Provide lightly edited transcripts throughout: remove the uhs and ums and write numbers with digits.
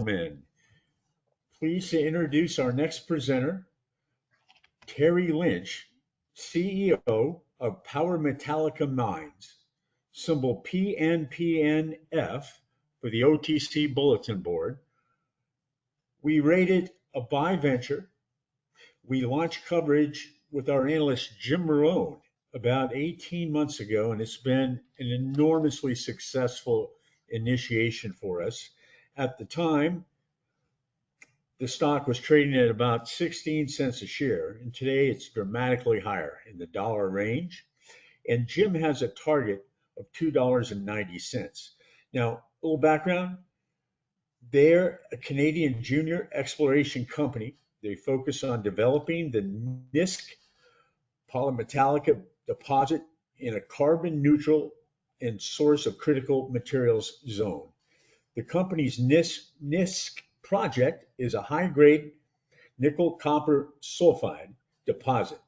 gentlemen, pleased to introduce our next presenter, Terry Lynch, CEO of Power Metallica Mines, symbol PNPNF for the OTC Bulletin Board. We rate it a buy venture. We launched coverage with our analyst Jim Marone about 18 months ago, and it's been an enormously successful initiation for us. At the time, the stock was trading at about 16 cents a share, and today it's dramatically higher in the dollar range. And Jim has a target of $2.90. Now, a little background. They're a Canadian junior exploration company. They focus on developing the NYC polymetallic deposit in a carbon neutral and source of critical materials zone. The company's NISC project is a high-grade nickel copper sulfide deposit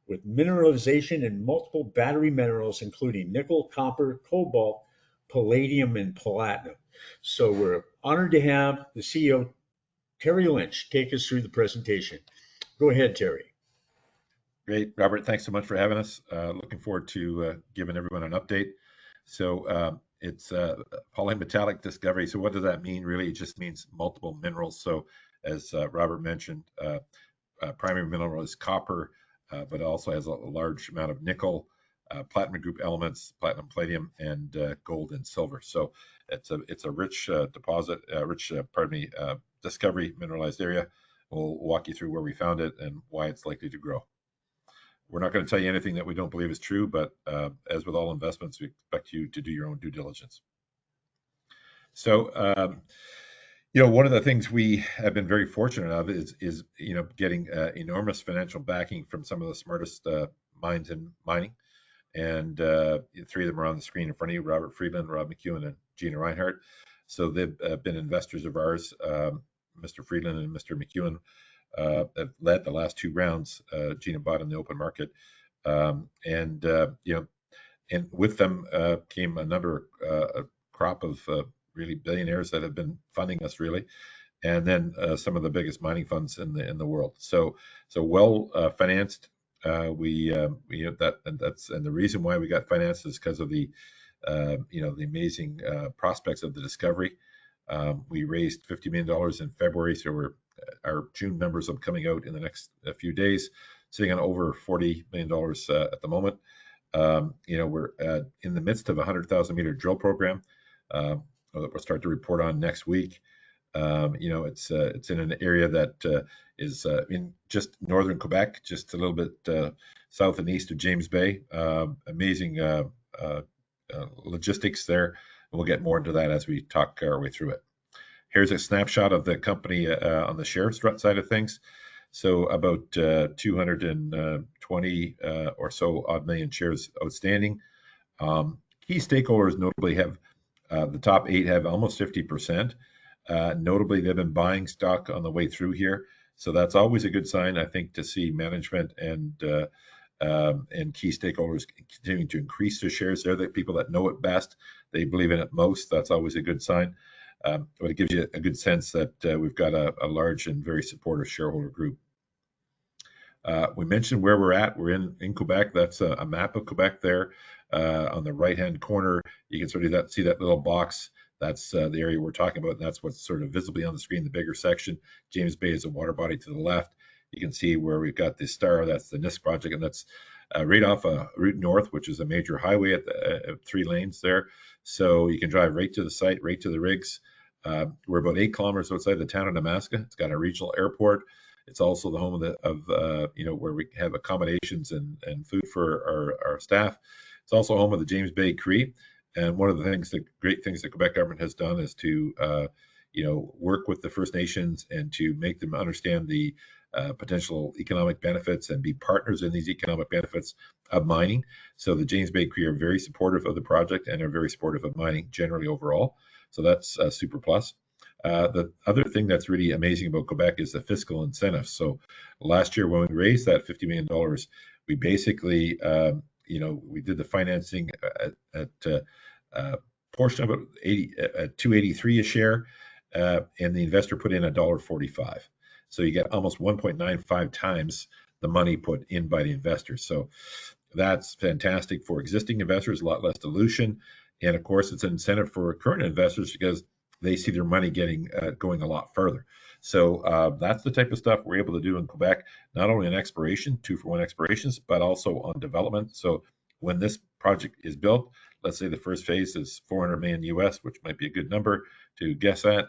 with mineralization in multiple battery minerals, including nickel, copper, cobalt, palladium, and platinum. So we're honored to have the CEO, Terry Lynch, take us through the presentation. Go ahead, Terry. Great, Robert. Thanks so much for having us. Looking forward to giving everyone an update. So it's polymetallic discovery. So what does that mean? Really, it just means multiple minerals. So as Robert mentioned, primary mineral is copper, but it also has a large amount of nickel, platinum group elements, platinum, palladium, and gold and silver. So it's a rich deposit, discovery mineralized area. We'll walk you through where we found it and why it's likely to grow. We're not going to tell you anything that we don't believe is true, but as with all investments, we expect you to do your own due diligence. So, one of the things we have been very fortunate of is getting enormous financial backing from some of the smartest minds in mining. And three of them are on the screen in front of you: Robert Friedland, Rob McEwen, and Gina Reinhardt. So they've been investors of ours. Mr. Friedland and Mr. McEwen have led the last two rounds. Gina bought in the open market, and with them came a crop of really billionaires that have been funding us, really, and then some of the biggest mining funds in the world. So well financed. That's the reason why we got financed is because of the amazing prospects of the discovery. We raised $50 million in February, so our June numbers are coming out in the next few days, sitting on over $40 million at the moment. We're in the midst of a 100,000 meter drill program that we'll start to report on next week. It's in an area that is in just northern Quebec, just a little bit south and east of James Bay. Amazing logistics there. And we'll get more into that as we talk our way through it. Here's a snapshot of the company on the share side of things. So about 220 or so odd million shares outstanding. Key stakeholders notably have the top 8 have almost 50%. Notably, they've been buying stock on the way through here. So that's always a good sign, I think, to see management and key stakeholders continuing to increase their shares. They're the people that know it best. They believe in it most. That's always a good sign. But it gives you a good sense that we've got a large and very supportive shareholder group. We mentioned where we're at. We're in Quebec. That's a map of Quebec there. On the right-hand corner, you can sort of see that little box. That's the area we're talking about. And that's what's sort of visibly on the screen, the bigger section. James Bay is a water body to the left. You can see where we've got the star. That's the NISC project, and that's right off Route North, which is a major highway at 3 lanes there. So you can drive right to the site, right to the rigs. We're about 8 kilometers outside the town of Nemaska. It's got a regional airport. It's also the home of where we have accommodations and food for our staff. It's also home of the James Bay Cree. And one of the great things the Quebec government has done is to work with the First Nations and to make them understand the potential economic benefits and be partners in these economic benefits of mining. So the James Bay Cree are very supportive of the project and are very supportive of mining generally overall. So that's a super plus. The other thing that's really amazing about Quebec is the fiscal incentives. So last year when we raised that $50 million, we basically, we did the financing at portion of it at $2.83 a share. and the investor put in $1.45. So you get almost 1.95 times the money put in by the investors. So that's fantastic for existing investors, a lot less dilution. And of course, it's an incentive for current investors because they see their money getting going a lot further. So that's the type of stuff we're able to do in Quebec, not only on exploration, 2-for-1 explorations, but also on development. So when this project is built, let's say the first phase is 400 million US, which might be a good number to guess at.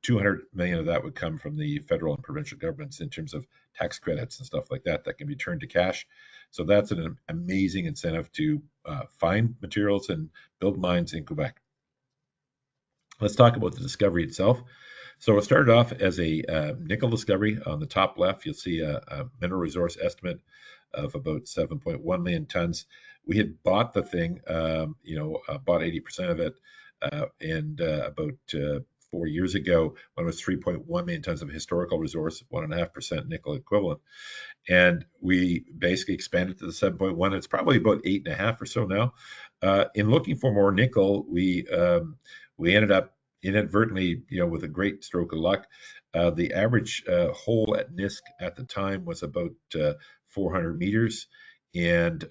200 million of that would come from the federal and provincial governments in terms of tax credits and stuff like that that can be turned to cash. So that's an amazing incentive to find materials and build mines in Quebec. Let's talk about the discovery itself. So it started off as a nickel discovery. On the top left, you'll see a mineral resource estimate of about 7.1 million tons. We had bought the thing, bought 80% of it, and about 4 years ago when it was 3.1 million tons of historical resource, 1.5% nickel equivalent. And we basically expanded to the 7.1. It's probably about 8.5 or so now. In looking for more nickel, we ended up inadvertently, with a great stroke of luck. The average hole at NISC at the time was about 400 meters. And,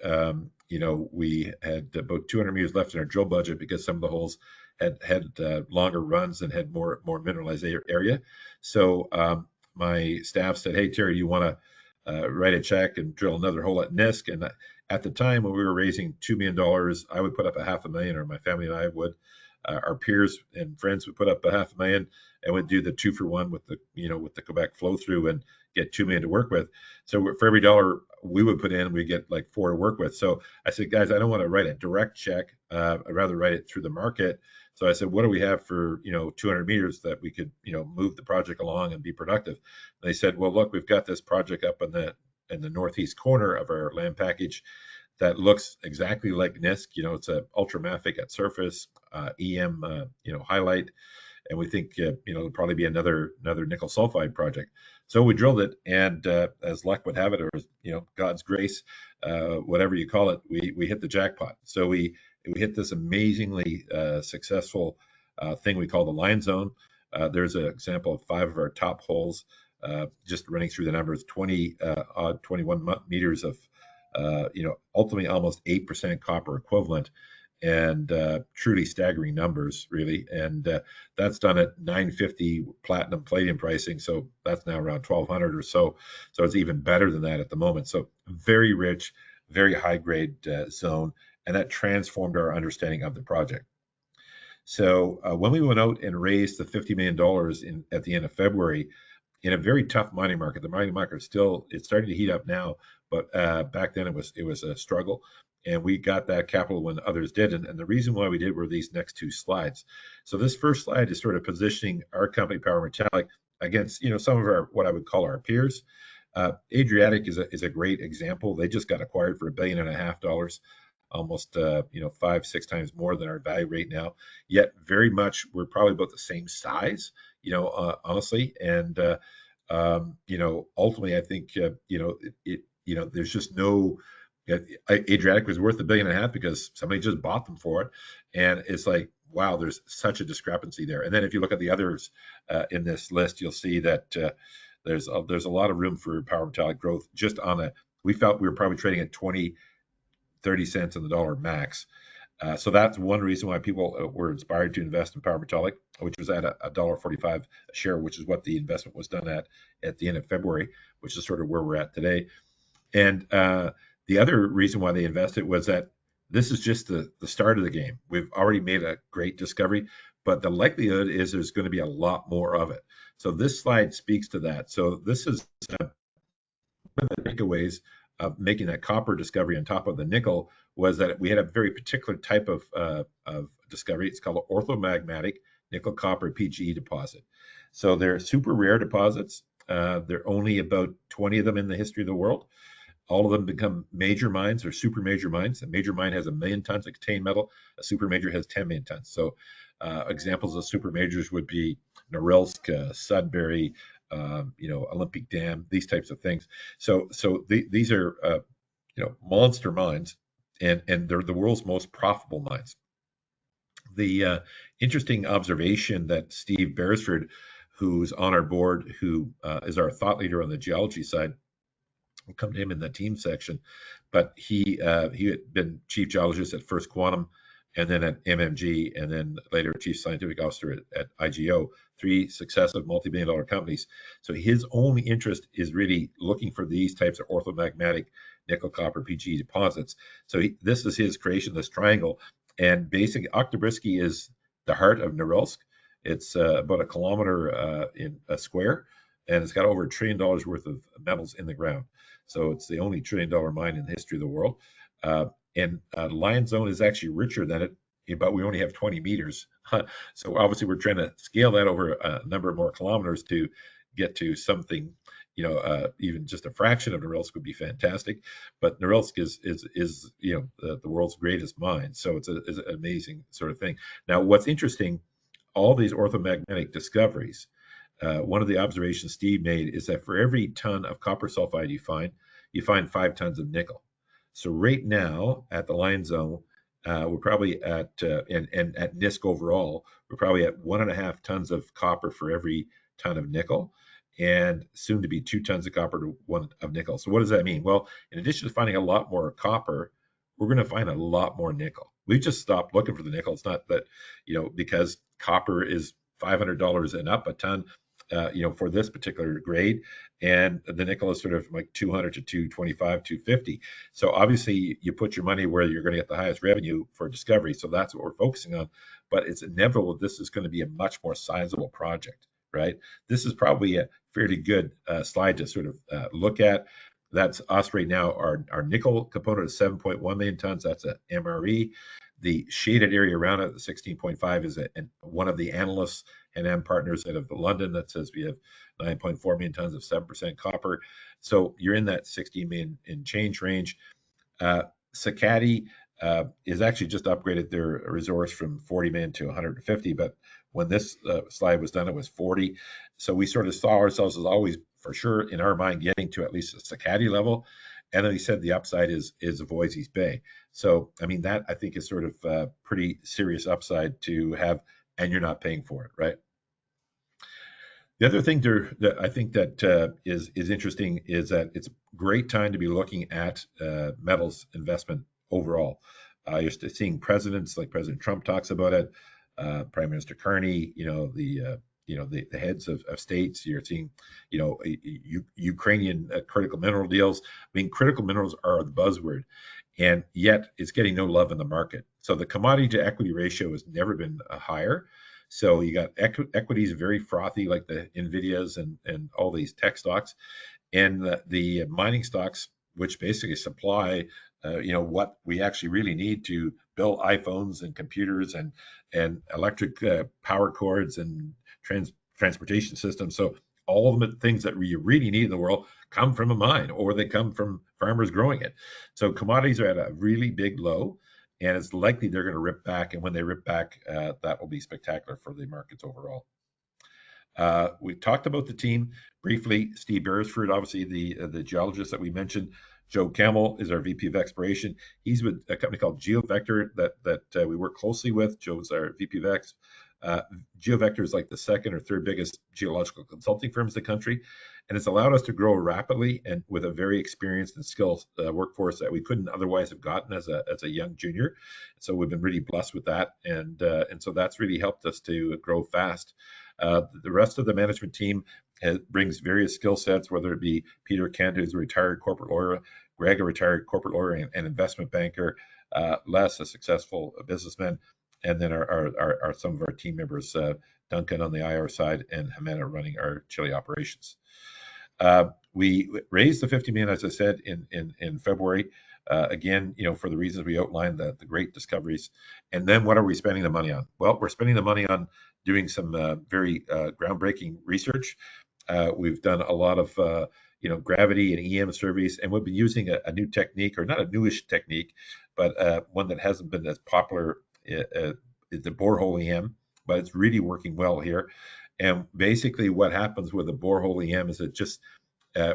we had about 200 meters left in our drill budget because some of the holes had longer runs and had more mineralized area. So my staff said, "Hey, Terry, do you want to write a check and drill another hole at NISC?" And at the time when we were raising $2 million, I would put up $500,000, or my family and I would. Our peers and friends would put up $500,000 and would do the 2-for-1 with the Quebec flow through and get $2 million to work with. So for every dollar we would put in, we get like 4 to work with. So I said, guys, I don't want to write a direct check. I'd rather write it through the market. So I said, what do we have for 200 meters that we could move the project along and be productive? And they said, well, look, we've got this project up in the northeast corner of our land package that looks exactly like NISC. It's a ultramafic at surface, EM, highlight, and we think it'll probably be another nickel sulfide project. So we drilled it, and as luck would have it, or God's grace, whatever you call it, we hit the jackpot. So we hit this amazingly successful thing we call the line zone. There's an example of 5 of our top holes, just running through the numbers, 21 meters of ultimately almost 8% copper equivalent, and truly staggering numbers, really. And that's done at 950 platinum palladium pricing, so that's now around 1200 or so. So it's even better than that at the moment. So very rich, very high grade zone, and that transformed our understanding of the project. So when we went out and raised the $50 million at the end of February, in a very tough mining market, the mining market it's starting to heat up now, but back then it was a struggle, and we got that capital when others didn't. And the reason why we did were these next 2 slides. So this first slide is sort of positioning our company, Power Metallic, against some of our, what I would call, our peers. Adriatic is a great example. They just got acquired for $1.5 billion, almost 5-6 times more than our value rate now. Yet very much we're probably about the same size, honestly. And ultimately, I think there's just no. Adriatic was worth $1.5 billion because somebody just bought them for it, and it's like, wow, there's such a discrepancy there. And then if you look at the others in this list, you'll see that there's a lot of room for Power Metallic growth. Just we felt we were probably trading at 20-30 cents on the dollar max. So that's one reason why people were inspired to invest in Power Metallic, which was at $1.45 a share, which is what the investment was done at the end of February, which is sort of where we're at today. And the other reason why they invested was that this is just the start of the game. We've already made a great discovery, but the likelihood is there's going to be a lot more of it. So this slide speaks to that. So this is one of the takeaways of making that copper discovery on top of the nickel was that we had a very particular type of discovery. It's called an orthomagmatic nickel copper PGE deposit. So they're super rare deposits. There are only about 20 of them in the history of the world. All of them become major mines or super major mines. A major mine has 1 million tons of contained metal. A super major has 10 million tons. So examples of super majors would be Norilsk, Sudbury, Olympic Dam, these types of things. So these are monster mines, and they're the world's most profitable mines. The interesting observation that Steve Beresford, who's on our board, who is our thought leader on the geology side, we'll come to him in the team section, but he had been chief geologist at First Quantum, and then at MMG, and then later chief scientific officer at IGO, three successive multi-billion-dollar companies. So his only interest is really looking for these types of orthomagmatic nickel, copper, PG deposits. So this is his creation, this triangle, and basically Oktyabrsky is the heart of Norilsk. It's about a kilometer in a square, and it's got over $1 trillion worth of metals in the ground. So it's the only $1 trillion mine in the history of the world. And Lion Zone is actually richer than it, but we only have 20 meters. So obviously we're trying to scale that over a number of more kilometers to get to something, even just a fraction of Norilsk would be fantastic. But Norilsk is the world's greatest mine. So it's an amazing sort of thing. Now, what's interesting, all these orthomagnetic discoveries, one of the observations Steve made is that for every ton of copper sulfide you find 5 tons of nickel. So right now at the Lion Zone, we're probably at and at NISC overall, we're probably at 1.5 tons of copper for every ton of nickel, and soon to be 2 tons of copper to 1 of nickel. So what does that mean? Well, in addition to finding a lot more copper, we're going to find a lot more nickel. We just stopped looking for the nickel. It's not that, because copper is $500 and up a ton, for this particular grade, and the nickel is sort of like 200 to 225, 250. So obviously you put your money where you're going to get the highest revenue for discovery. So that's what we're focusing on. But it's inevitable this is going to be a much more sizable project, right? This is probably a fairly good slide to sort of look at. That's us right now. Our nickel component is 7.1 million tons. That's a MRE. The shaded area around it, the 16.5, is one of the analysts and partners out of London that says we have 9.4 million tons of 7% copper. So you're in that 16 million in change range. Sakatti is actually just upgraded their resource from 40 million to 150, but when this slide was done, it was 40. So we sort of saw ourselves as always, for sure, in our mind, getting to at least a Sakatti level. And then he said the upside is Voisey's Bay. So, I mean, that I think is sort of pretty serious upside to have, and you're not paying for it, right? The other thing that I think that is interesting is that it's a great time to be looking at metals investment overall. You're seeing presidents like President Trump talks about it, Prime Minister Carney, the heads of states. You're seeing, Ukrainian critical mineral deals. I mean, critical minerals are the buzzword, and yet it's getting no love in the market. So the commodity to equity ratio has never been higher. So you got equities very frothy, like the Nvidias and all these tech stocks, and the mining stocks, which basically supply, what we actually really need to build iPhones and computers and electric power cords and transportation systems. So all of the things that we really need in the world come from a mine, or they come from farmers growing it. So commodities are at a really big low, and it's likely they're going to rip back. And when they rip back, that will be spectacular for the markets overall. We talked about the team briefly. Steve Beresford, obviously the geologist that we mentioned. Joe Camel is our VP of Exploration. He's with a company called GeoVector that we work closely with. Joe's our VP of Ex. GeoVector is like the second or third biggest geological consulting firms in the country, and it's allowed us to grow rapidly and with a very experienced and skilled workforce that we couldn't otherwise have gotten as a young junior. So we've been really blessed with that, and so that's really helped us to grow fast. The rest of the management team brings various skill sets, whether it be Peter Kent, who's a retired corporate lawyer, Greg, a retired corporate lawyer and investment banker, Les, a successful businessman, and then our some of our team members, Duncan on the IR side and Jimena running our Chile operations. We raised the 50 million, as I said, in February. Again, for the reasons we outlined, the great discoveries. And then what are we spending the money on? Well, we're spending the money on doing some very groundbreaking research. We've done a lot of gravity and EM surveys, and we've been using a new technique, or not a newish technique, but one that hasn't been as popular. It's the borehole EM, but it's really working well here. And basically what happens with a borehole EM is it just,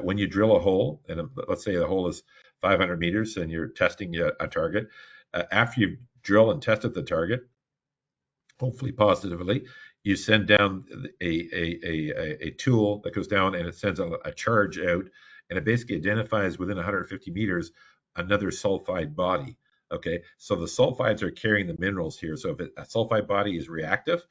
when you drill a hole, and let's say the hole is 500 meters and you're testing a target, after you drill and tested the target, hopefully positively. You send down a tool that goes down and it sends a charge out, and it basically identifies within 150 meters another sulfide body. Okay, so the sulfides are carrying the minerals here. So if a sulfide body is reactive,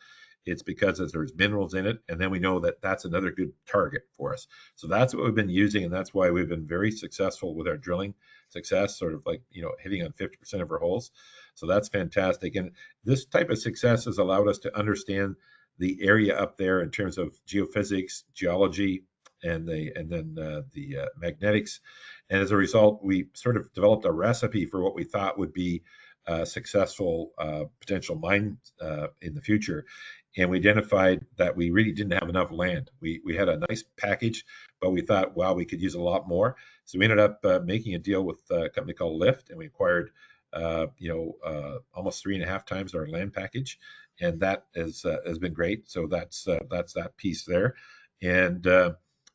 it's because there's minerals in it, and then we know that that's another good target for us. So that's what we've been using, and that's why we've been very successful with our drilling success, sort of like hitting on 50% of our holes. So that's fantastic, and this type of success has allowed us to understand the area up there in terms of geophysics, geology, and then the magnetics. And as a result, we sort of developed a recipe for what we thought would be a successful potential mine in the future. And we identified that we really didn't have enough land. We had a nice package, but we thought, wow, we could use a lot more. So we ended up making a deal with a company called Lift, and we acquired almost 3.5 times our land package, and that has been great. So that's that piece there, and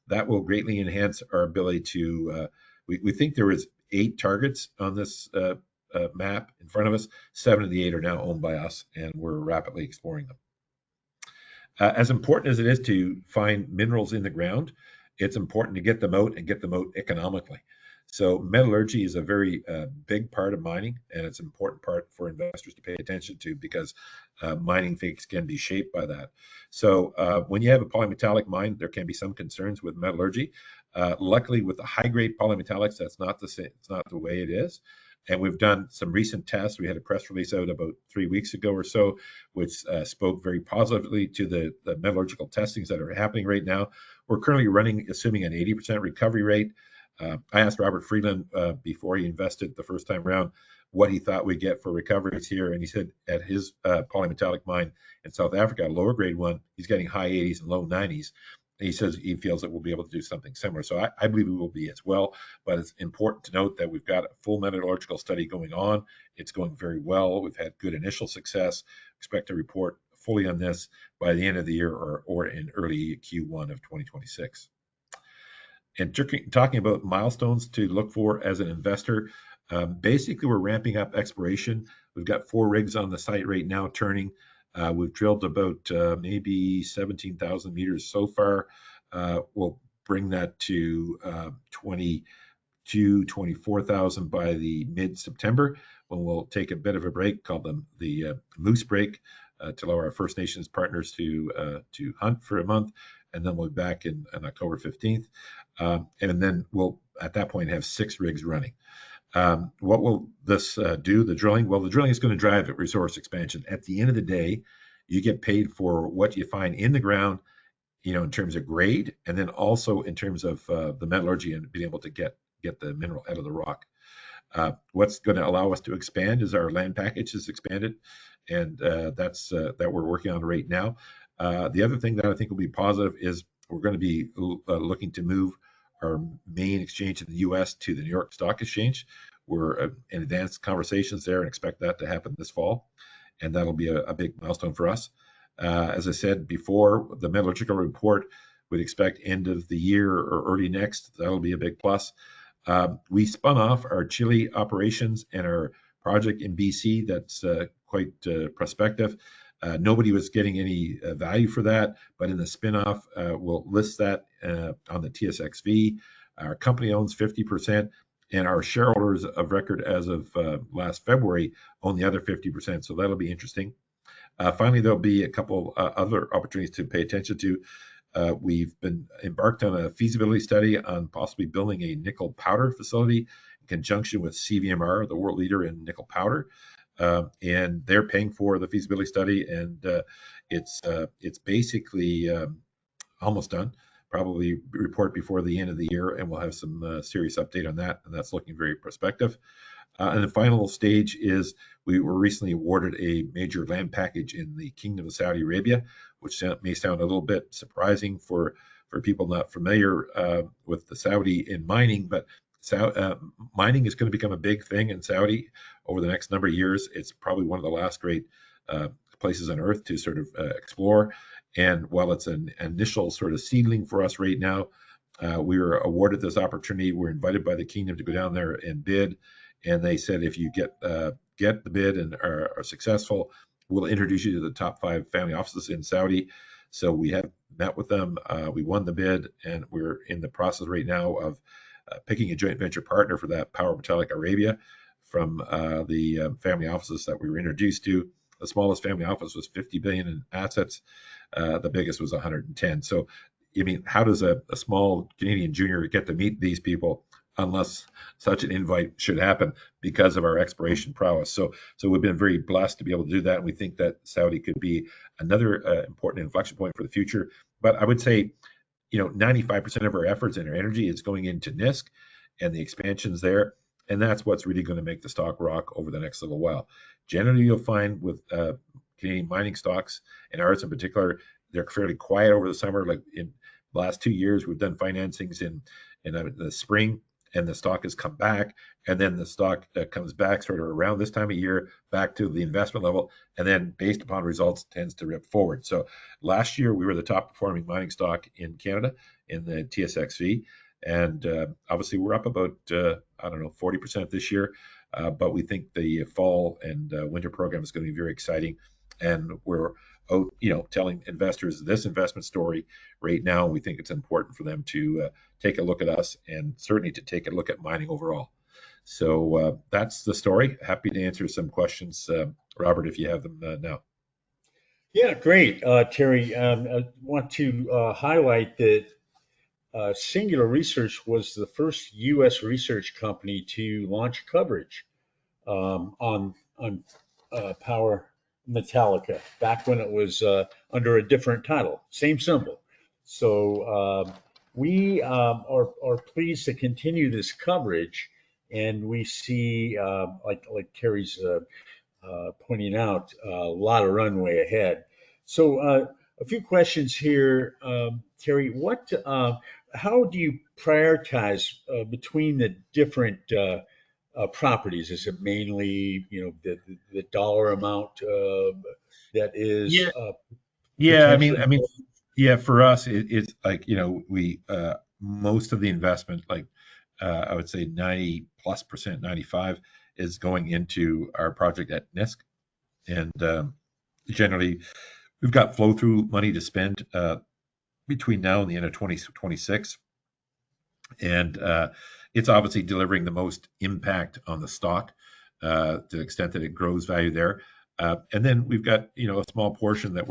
that will greatly enhance our ability to. We think there is 8 targets on this map in front of us. 7 of the 8 are now owned by us, and we're rapidly exploring them. As important as it is to find minerals in the ground, it's important to get them out and get them out economically. So metallurgy is a very big part of mining, and it's an important part for investors to pay attention to because mining things can be shaped by that. So when you have a polymetallic mine, there can be some concerns with metallurgy. Luckily, with the high-grade polymetallics, that's not the same. It's not the way it is. And we've done some recent tests. We had a press release out about 3 weeks ago or so, which spoke very positively to the metallurgical testings that are happening right now. We're currently running, assuming an 80% recovery rate. I asked Robert Friedland before he invested the first time around what he thought we'd get for recoveries here, and he said at his polymetallic mine in South Africa, a lower grade one, he's getting high 80s and low 90s. He says he feels that we'll be able to do something similar. So I believe we will be as well. But it's important to note that we've got a full metallurgical study going on. It's going very well. We've had good initial success. Expect to report fully on this by the end of the year or in early Q1 of 2026. And talking about milestones to look for as an investor, basically we're ramping up exploration. We've got 4 rigs on the site right now turning. We've drilled about maybe 17,000 meters so far. We'll bring that to 24,000 by the mid-September, when we'll take a bit of a break called the Moose Break to allow our First Nations partners to hunt for a month, and then we'll be back in October 15th. And then we'll, at that point, have 6 rigs running. What will this do, the drilling? Well, the drilling is going to drive resource expansion. At the end of the day, you get paid for what you find in the ground, in terms of grade, and then also in terms of the metallurgy and being able to get the mineral out of the rock. What's going to allow us to expand is our land package is expanded, and that's that we're working on right now. The other thing that I think will be positive is we're going to be looking to move our main exchange in the U.S. to the New York Stock Exchange. We're in advanced conversations there and expect that to happen this fall, and that'll be a big milestone for us. As I said before, the metallurgical report would expect end of the year or early next. That'll be a big plus. We spun off our Chile operations and our project in BC that's quite prospective. Nobody was getting any value for that, but in the spinoff, we'll list that on the TSXV. Our company owns 50%, and our shareholders of record as of last February own the other 50%, so that'll be interesting. Finally, there'll be a couple other opportunities to pay attention to. We've been embarked on a feasibility study on possibly building a nickel powder facility in conjunction with CVMR, the world leader in nickel powder. And they're paying for the feasibility study, and it's basically almost done. Probably report before the end of the year, and we'll have some serious update on that, and that's looking very prospective. And the final stage is we were recently awarded a major land package in the Kingdom of Saudi Arabia, which may sound a little bit surprising for people not familiar with the Saudi in mining, but mining is going to become a big thing in Saudi over the next number of years. It's probably one of the last great places on earth to sort of explore. And while it's an initial sort of seedling for us right now, we were awarded this opportunity. We're invited by the kingdom to go down there and bid. And they said, if you get the bid and are successful, we'll introduce you to the top 5 family offices in Saudi. So we have met with them. We won the bid, and we're in the process right now of picking a joint venture partner for that Power Metallic Arabia from the family offices that we were introduced to. The smallest family office was 50 billion in assets. The biggest was 110. So, I mean, how does a small Canadian junior get to meet these people unless such an invite should happen because of our exploration prowess? So we've been very blessed to be able to do that, and we think that Saudi could be another important inflection point for the future. But I would say, 95% of our efforts and our energy is going into NISC and the expansions there. And that's what's really going to make the stock rock over the next little while. Generally, you'll find with Canadian mining stocks, and ours in particular, they're fairly quiet over the summer. Like in the last 2 years, we've done financings in the spring, and the stock has come back. And then the stock comes back sort of around this time of year, back to the investment level, and then based upon results, tends to rip forward. So last year, we were the top performing mining stock in Canada in the TSXV. And obviously, we're up about, 40% this year. But we think the fall and winter program is going to be very exciting. And we're out, telling investors this investment story right now. We think it's important for them to take a look at us, and certainly to take a look at mining overall. So that's the story. Happy to answer some questions, Robert, if you have them now. Yeah, great, Terry. I want to highlight that Singular Research was the first U.S. research company to launch coverage on Power Metallica back when it was under a different title, same symbol. So we are pleased to continue this coverage, and we see, like Terry's pointing out, a lot of runway ahead. So a few questions here, Terry. How do you prioritize between the different properties? Is it mainly, the dollar amount that is Yeah, yeah. potentially? Yeah. For us, it's like we most of the investment, like I would say 90+%, 95, is going into our project at NISC, and generally we've got flow through money to spend between now and the end of 2026, and it's obviously delivering the most impact on the stock to the extent that it grows value there. And then we've got a small portion that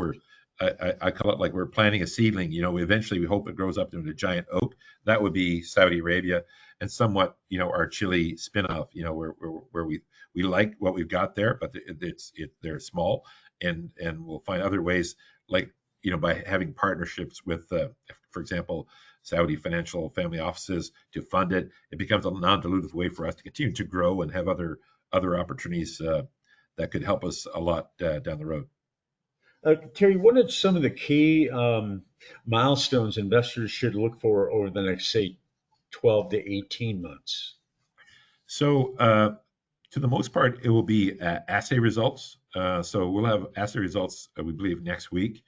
I call it like we're planting a seedling. Eventually we hope it grows up into a giant oak. That would be Saudi Arabia, and somewhat our Chile spinoff. Where we like what we've got there, but they're small, and we'll find other ways, like by having partnerships with, for example, Saudi financial family offices to fund it. It becomes a non-dilutive way for us to continue to grow and have other opportunities that could help us a lot down the road. Terry, what are some of the key milestones investors should look for over the next, say, 12 to 18 months? So, to the most part, it will be assay results. So we'll have assay results, we believe, next week,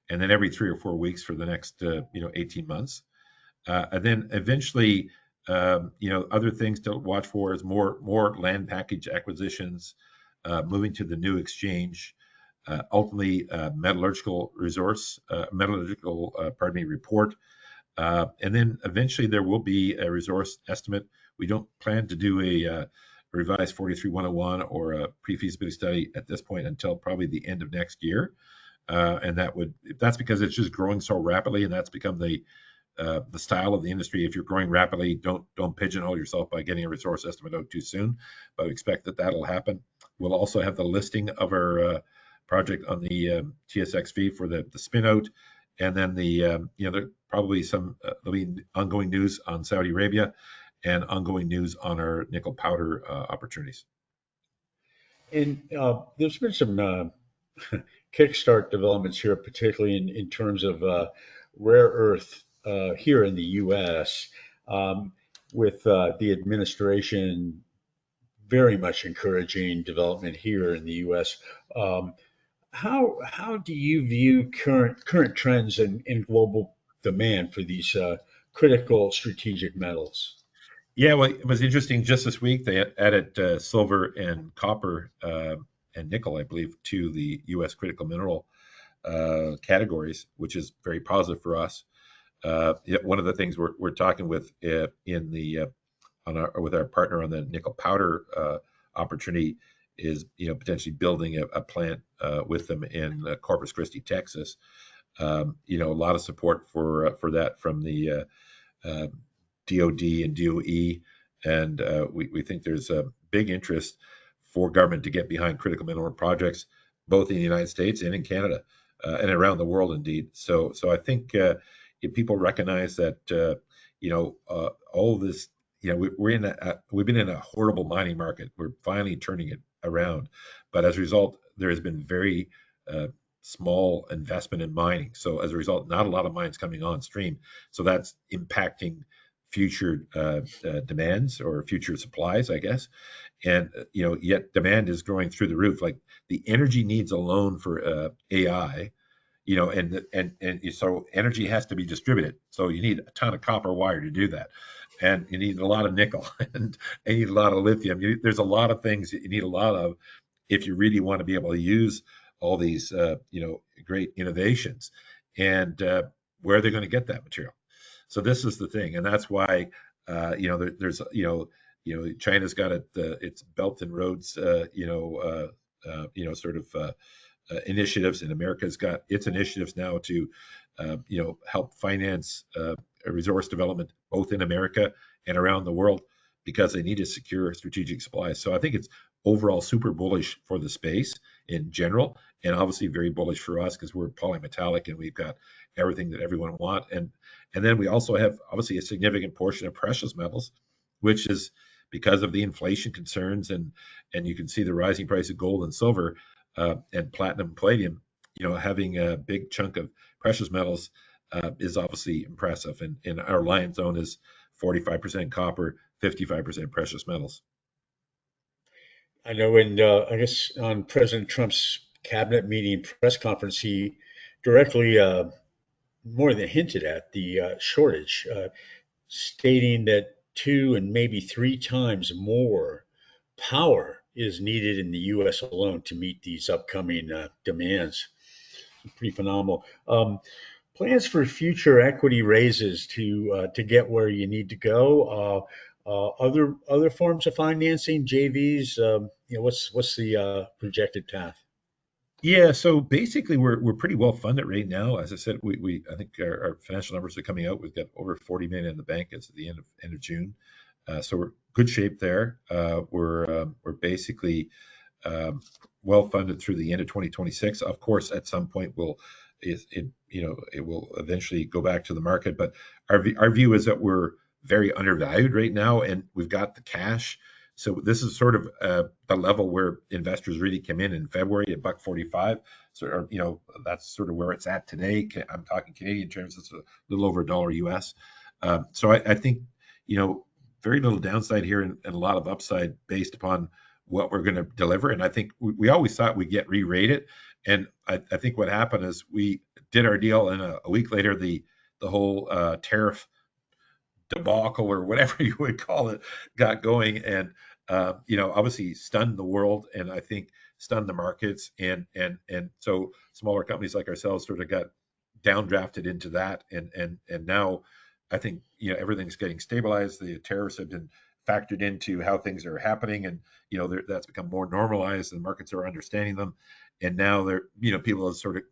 and then every 3 or 4 weeks for the next 18 months. And then eventually, other things to watch for is more land package acquisitions, moving to the new exchange, ultimately metallurgical report, and then eventually there will be a resource estimate. We don't plan to do a revised 43-101 or a pre-feasibility study at this point until probably the end of next year, and that's because it's just growing so rapidly, and that's become the style of the industry. If you're growing rapidly, don't pigeonhole yourself by getting a resource estimate out too soon, but we expect that'll happen. We'll also have the listing of our project on the TSXV for the spin out, and then there probably there'll be ongoing news on Saudi Arabia and ongoing news on our nickel powder opportunities. And there's been some kickstart developments here, particularly in terms of rare earth here in the U.S., with the administration very much encouraging development here in the U.S. How do you view current trends in global demand for these critical strategic metals? Yeah, well, it was interesting. Just this week, they added silver and copper and nickel, I believe, to the U.S. critical mineral categories, which is very positive for us. One of the things we're talking with in the with our partner on the nickel powder opportunity is potentially building a plant with them in Corpus Christi, Texas. A lot of support for that from the DoD and DOE, and we think there's a big interest for government to get behind critical mineral projects, both in the United States and in Canada, and around the world, indeed. So I think if people recognize that, all this, we've been in a horrible mining market. We're finally turning it around, but as a result, there has been very small investment in mining. So as a result, not a lot of mines coming on stream. So that's impacting future demands or future supplies, I guess. And yet demand is growing through the roof. Like the energy needs alone for AI, and so energy has to be distributed. So you need a ton of copper wire to do that, and you need a lot of nickel, and you need a lot of lithium. There's a lot of things that you need a lot of if you really want to be able to use all these great innovations. And where are they going to get that material? So this is the thing, and that's why there's China's got its Belt and Roads sort of initiatives, and America's got its initiatives now to help finance resource development both in America and around the world because they need to secure strategic supplies. So I think it's overall super bullish for the space in general, and obviously very bullish for us because we're polymetallic and we've got everything that everyone wants. And then we also have obviously a significant portion of precious metals, which is because of the inflation concerns, and you can see the rising price of gold and silver and platinum and palladium. Having a big chunk of precious metals is obviously impressive. And our Lion Zone is 45% copper, 55% precious metals. I know I guess on President Trump's cabinet meeting press conference, he directly more than hinted at the shortage, stating that two and maybe three times more power is needed in the U.S. alone to meet these upcoming demands. Pretty phenomenal. Plans for future equity raises to get where you need to go. Other forms of financing, JVs. What's the projected path? Yeah, so basically we're pretty well funded right now. As I said, we I think our financial numbers are coming out. We've got over 40 million in the bank as of the end of June. So we're good shape there. We're basically well funded through the end of 2026. Of course, at some point it will eventually go back to the market, but our view is that we're very undervalued right now, and we've got the cash. So this is sort of the level where investors really came in February at $1.45. So that's sort of where it's at today. I'm talking Canadian terms. It's a little over $1 US. So I think very little downside here and a lot of upside based upon what we're going to deliver. And I think we always thought we'd get re-rated. And I think what happened is we did our deal, and a week later the whole tariff debacle or whatever you would call it got going, and obviously stunned the world, and I think stunned the markets, and so smaller companies like ourselves sort of got downdrafted into that, and now I think everything's getting stabilized. The tariffs have been factored into how things are happening, and that's become more normalized, and markets are understanding them, and now they're people are sort of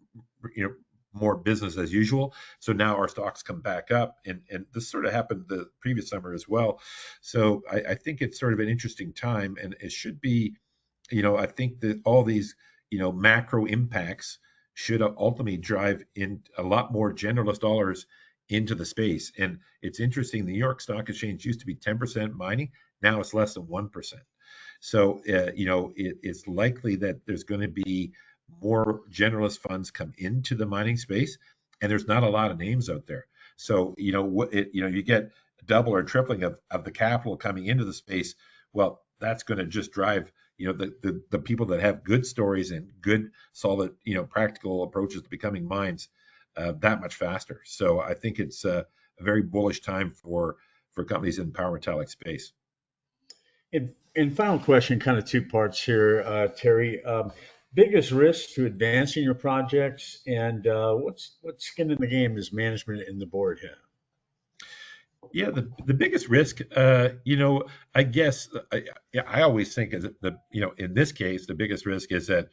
more business as usual. So now our stocks come back up, and this sort of happened the previous summer as well. So I think it's sort of an interesting time, and it should be, I think that all these, macro impacts should ultimately drive in a lot more generalist dollars into the space. And it's interesting, the New York Stock Exchange used to be 10% mining, now it's less than 1%. So, it's likely that there's going to be more generalist funds come into the mining space, and there's not a lot of names out there. So you get double or tripling of the capital coming into the space. Well, that's going to just drive the people that have good stories and good solid practical approaches to becoming mines that much faster. So I think it's a very bullish time for companies in the power metallic space. And final question, kind of two parts here, Terry. Biggest risk to advancing your projects, and what skin in the game does management and the board have? Yeah, the biggest risk, I guess I always think is that in this case, the biggest risk is that,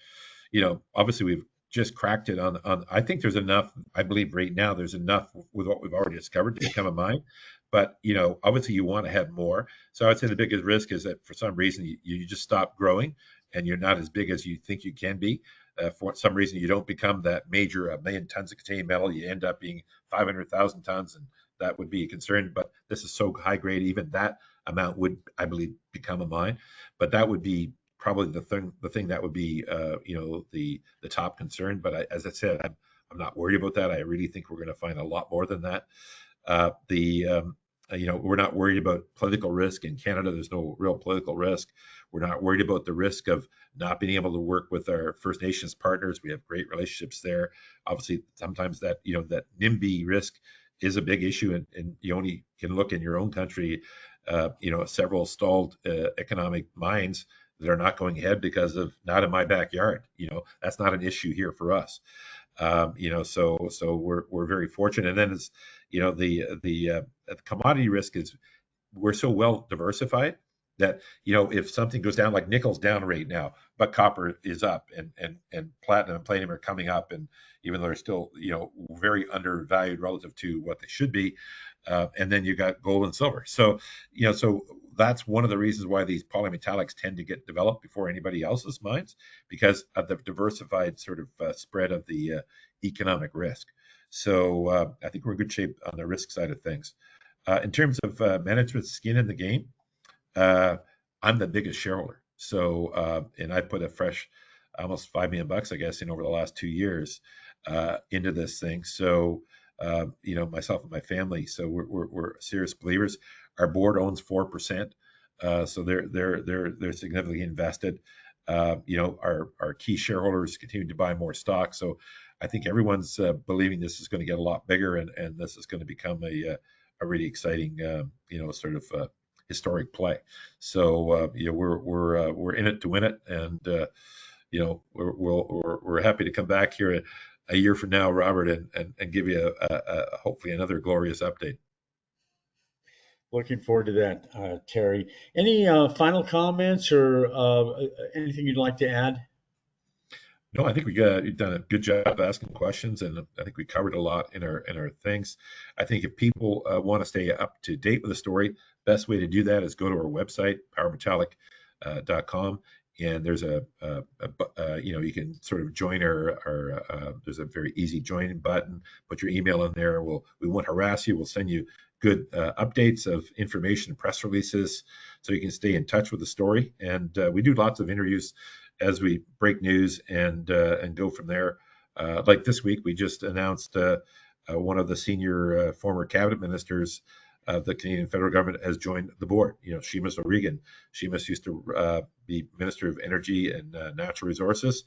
obviously we've just cracked it on. I think there's enough. I believe right now there's enough with what we've already discovered to become a mine. But obviously you want to have more. So I'd say the biggest risk is that for some reason you just stop growing and you're not as big as you think you can be. For some reason you don't become that major, 1 million tons of contained metal. You end up being 500,000 tons, and that would be a concern. But this is so high grade, even that amount would, I believe, become a mine. But that would be probably the thing that would be, the top concern. But as I said, I'm not worried about that. I really think we're going to find a lot more than that. The We're not worried about political risk in Canada. There's no real political risk. We're not worried about the risk of not being able to work with our First Nations partners. We have great relationships there. Obviously, sometimes that NIMBY risk is a big issue, and you only can look in your own country, several stalled economic mines that are not going ahead because of not in my backyard. That's not an issue here for us. So we're very fortunate. And then it's the commodity risk is we're so well diversified that if something goes down, like nickel's down right now, but copper is up, and platinum and palladium are coming up, and even though they're still very undervalued relative to what they should be, and then you got gold and silver. So that's one of the reasons why these polymetallics tend to get developed before anybody else's mines, because of the diversified sort of spread of the economic risk. So I think we're in good shape on the risk side of things. In terms of management skin in the game, uh, I'm the biggest shareholder. And I put a fresh almost $5 million, I guess, in over the last 2 years into this thing. So, myself and my family, so we're serious believers. Our board owns 4%, so they're significantly invested. Our key shareholders continue to buy more stock. So I think everyone's believing this is going to get a lot bigger, and this is going to become a really exciting, sort of historic play. So we're in it to win it, and we're happy to come back here a year from now, Robert, and give you hopefully another glorious update. Looking forward to that, Terry. Any final comments or anything you'd like to add? No, I think you've done a good job asking questions, and I think we covered a lot in our things. I think if people want to stay up to date with the story, best way to do that is go to our website, powermetallic.com, and there's you can sort of join there's a very easy join button. Put your email in there. We won't harass you. We'll send you good updates of information, press releases, so you can stay in touch with the story. And we do lots of interviews as we break news and go from there. Like this week, we just announced one of the senior former cabinet ministers of the Canadian federal government has joined the board. Seamus O'Regan. Seamus used to be Minister of Energy and Natural Resources.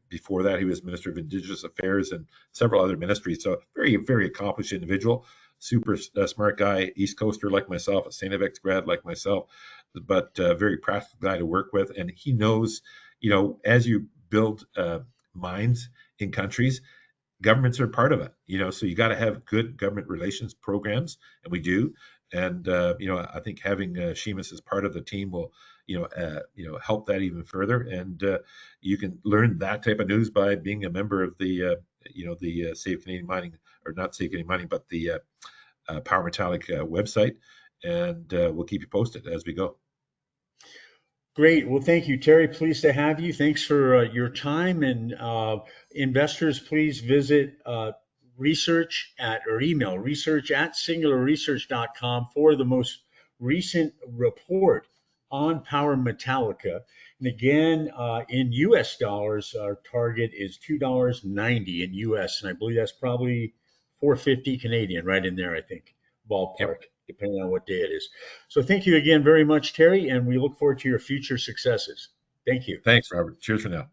Before that, he was Minister of Indigenous Affairs and several other ministries. So very, very accomplished individual, super smart guy, East Coaster like myself, a St. FX grad like myself, but very practical guy to work with. And he knows, as you build mines in countries, governments are part of it. So you got to have good government relations programs, and we do. And I think having Seamus as part of the team will help that even further. And you can learn that type of news by being a member of the Save Canadian Mining, or not Save Canadian Mining, but the Power Metallic website. And we'll keep you posted as we go. Great. Well, thank you, Terry. Pleased to have you. Thanks for your time. And investors, please visit email research at singularresearch.com for the most recent report on Power Metallica. And again, in US dollars, our target is $2.90 in US. And I believe that's probably 450 Canadian, right in there, I think, ballpark. Yep. Depending on what day it is. So thank you again very much, Terry, and we look forward to your future successes. Thank you. Thanks, Robert. Cheers for now.